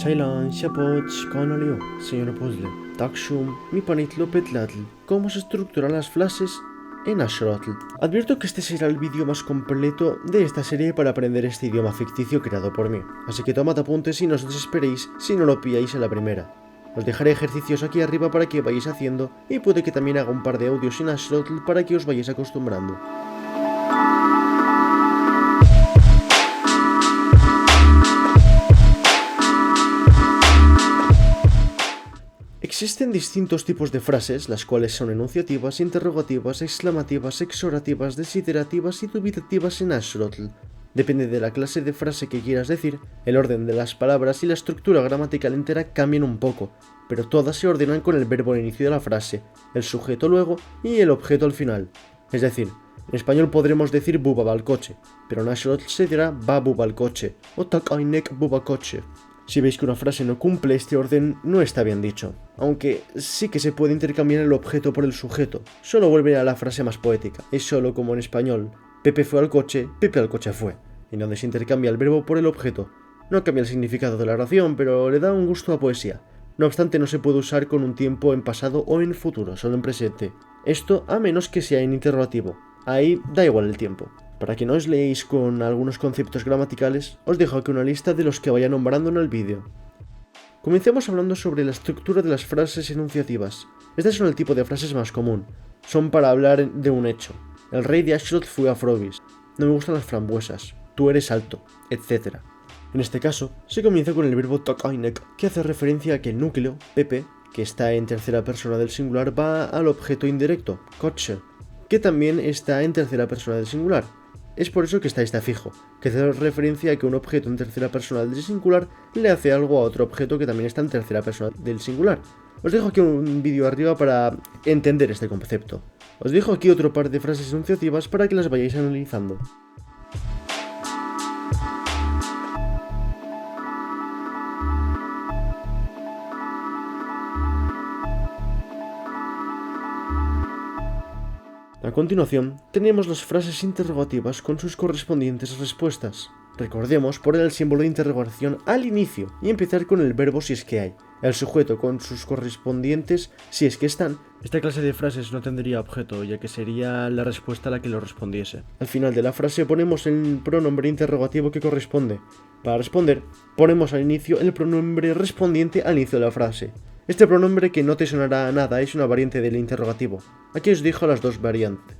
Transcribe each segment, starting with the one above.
Ceylan, Shapoch, Conolio, señor Puzzle, Takshum, mi panitlo Petlatl. ¿Cómo se estructuran las frases en Axolotl? Advierto que este será el vídeo más completo de esta serie para aprender este idioma ficticio creado por mí, así que tomad apuntes y no os desesperéis si no lo pilláis en la primera. Os dejaré ejercicios aquí arriba para que vayáis haciendo y puede que también haga un par de audios en Axolotl para que os vayáis acostumbrando. Existen distintos tipos de frases, las cuales son enunciativas, interrogativas, exclamativas, exhortativas, desiderativas y dubitativas en Axolotl. Depende de la clase de frase que quieras decir, el orden de las palabras y la estructura gramatical entera cambian un poco, pero todas se ordenan con el verbo al inicio de la frase, el sujeto luego y el objeto al final. Es decir, en español podremos decir buba va al coche, pero en Axolotl se dirá va buba al coche o takainek buba coche. Si veis que una frase no cumple este orden, no está bien dicho, aunque sí que se puede intercambiar el objeto por el sujeto, solo vuelve a la frase más poética, es solo como en español, Pepe fue al coche, Pepe al coche fue, en donde se intercambia el verbo por el objeto. No cambia el significado de la oración, pero le da un gusto a poesía. No obstante, no se puede usar con un tiempo en pasado o en futuro, solo en presente. Esto a menos que sea en interrogativo, ahí da igual el tiempo. Para que no os leéis con algunos conceptos gramaticales, os dejo aquí una lista de los que vaya nombrando en el vídeo. Comencemos hablando sobre la estructura de las frases enunciativas. Estas son el tipo de frases más común. Son para hablar de un hecho. El rey de Axolotl fue a Frobis. No me gustan las frambuesas. Tú eres alto, etc. En este caso, se comienza con el verbo takainek, que hace referencia a que el núcleo, Pepe, que está en tercera persona del singular, va al objeto indirecto, coche, que también está en tercera persona del singular. Es por eso que está fijo, que hace referencia a que un objeto en tercera persona del singular le hace algo a otro objeto que también está en tercera persona del singular. Os dejo aquí un vídeo arriba para entender este concepto. Os dejo aquí otro par de frases enunciativas para que las vayáis analizando. A continuación, tenemos las frases interrogativas con sus correspondientes respuestas. Recordemos poner el símbolo de interrogación al inicio y empezar con el verbo si es que hay, el sujeto con sus correspondientes si es que están. Esta clase de frases no tendría objeto, ya que sería la respuesta a la que lo respondiese. Al final de la frase ponemos el pronombre interrogativo que corresponde. Para responder, ponemos al inicio el pronombre respondiente al inicio de la frase. Este pronombre, que no te sonará a nada, es una variante del interrogativo. Aquí os dejo las dos variantes.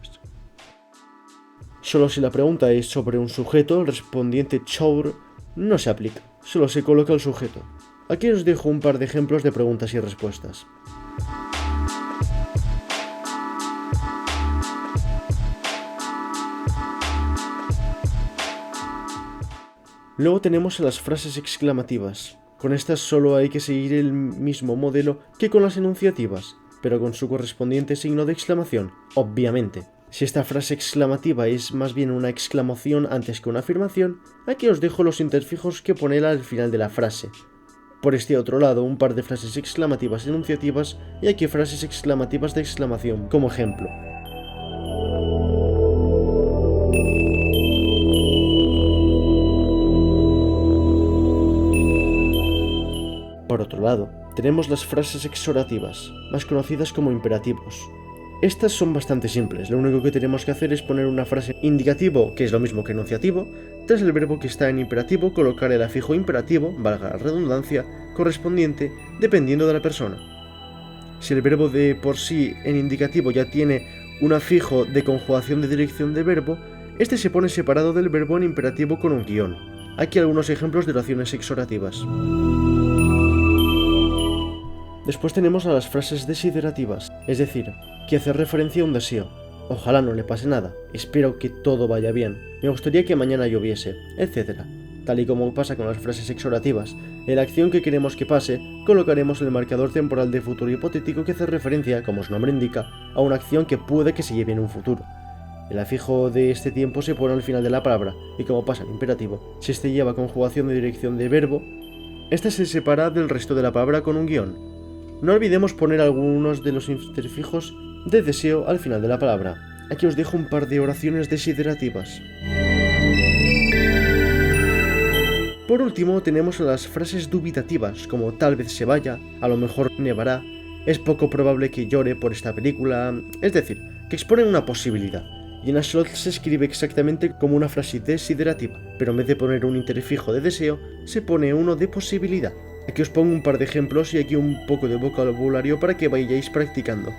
Solo si la pregunta es sobre un sujeto, el respondiente chour no se aplica, solo se coloca el sujeto. Aquí os dejo un par de ejemplos de preguntas y respuestas. Luego tenemos las frases exclamativas. Con estas solo hay que seguir el mismo modelo que con las enunciativas, pero con su correspondiente signo de exclamación, obviamente. Si esta frase exclamativa es más bien una exclamación antes que una afirmación, aquí os dejo los interfijos que poner al final de la frase. Por este otro lado, un par de frases exclamativas enunciativas y aquí frases exclamativas de exclamación, como ejemplo. Por otro lado, tenemos las frases exhortativas, más conocidas como imperativos. Estas son bastante simples, lo único que tenemos que hacer es poner una frase indicativo, que es lo mismo que enunciativo, tras el verbo que está en imperativo colocar el afijo imperativo, valga la redundancia, correspondiente, dependiendo de la persona. Si el verbo de por sí en indicativo ya tiene un afijo de conjugación de dirección de verbo, este se pone separado del verbo en imperativo con un guión. Aquí algunos ejemplos de oraciones exhortativas. Después tenemos a las frases desiderativas, es decir, que hace referencia a un deseo. Ojalá no le pase nada, espero que todo vaya bien, me gustaría que mañana lloviese, etc. Tal y como pasa con las frases exhortativas, en la acción que queremos que pase, colocaremos el marcador temporal de futuro hipotético que hace referencia, como su nombre indica, a una acción que puede que se lleve en un futuro. El afijo de este tiempo se pone al final de la palabra, y como pasa en imperativo, si este lleva conjugación de dirección de verbo, esta se separa del resto de la palabra con un guión. No olvidemos poner algunos de los interfijos de deseo al final de la palabra. Aquí os dejo un par de oraciones desiderativas. Por último tenemos las frases dubitativas, como tal vez se vaya, a lo mejor nevará, es poco probable que llore por esta película, es decir, que exponen una posibilidad. Y en Axolotl se escribe exactamente como una frase desiderativa, pero en vez de poner un interfijo de deseo, se pone uno de posibilidad. Aquí os pongo un par de ejemplos y aquí un poco de vocabulario para que vayáis practicando.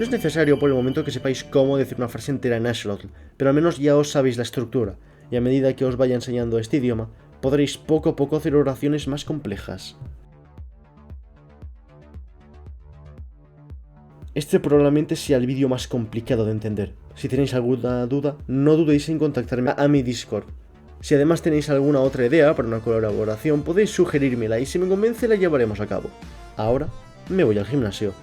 No es necesario por el momento que sepáis cómo decir una frase entera en Axolotl, pero al menos ya os sabéis la estructura, y a medida que os vaya enseñando este idioma, podréis poco a poco hacer oraciones más complejas. Este probablemente sea el vídeo más complicado de entender. Si tenéis alguna duda, no dudéis en contactarme a mi Discord. Si además tenéis alguna otra idea para una colaboración, podéis sugerírmela y si me convence la llevaremos a cabo. Ahora me voy al gimnasio.